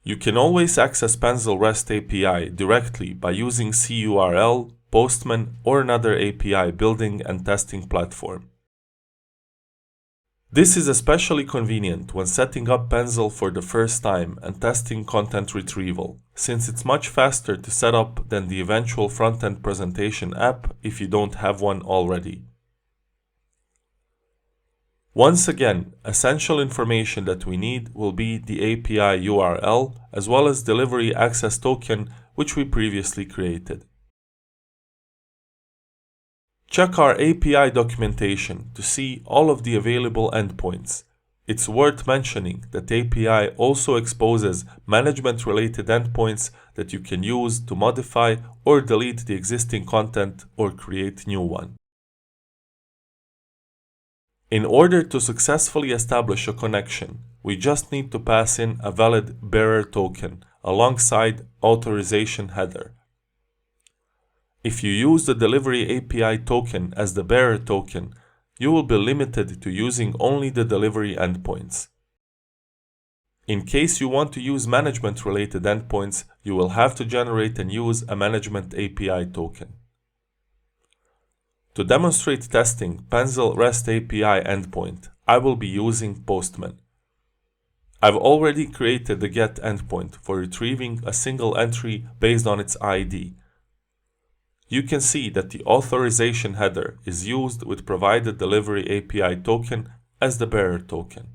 You can always access Penzle REST API directly by using CURL, Postman, or another API building and testing platform. This is especially convenient when setting up Penzle for the first time and testing content retrieval, since it's much faster to set up than the eventual front-end presentation app if you don't have one already. Once again, essential information that we need will be the API URL as well as delivery access token, which we previously created. Check our API documentation to see all of the available endpoints. It's worth mentioning that API also exposes management-related endpoints that you can use to modify or delete the existing content or create new one. In order to successfully establish a connection, we just need to pass in a valid bearer token alongside authorization header. If you use the delivery API token as the bearer token, you will be limited to using only the delivery endpoints. In case you want to use management-related endpoints, you will have to generate and use a management API token. To demonstrate testing Penzle REST API endpoint, I will be using Postman. I've already created the GET endpoint for retrieving a single entry based on its ID. You can see that the authorization header is used with provided delivery API token as the bearer token.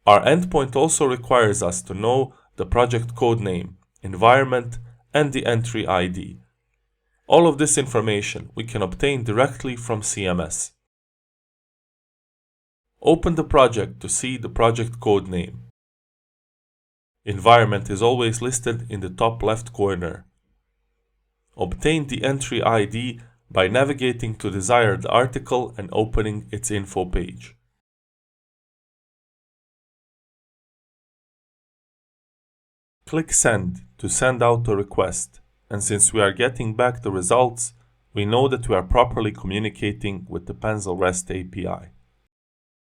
Our endpoint also requires us to know the project code name, environment, and the entry ID. All of this information we can obtain directly from CMS. Open the project to see the project code name. Environment is always listed in the top left corner. Obtain the entry ID by navigating to desired article and opening its info page. Click Send to send out a request, and since we are getting back the results, we know that we are properly communicating with the Penzle REST API.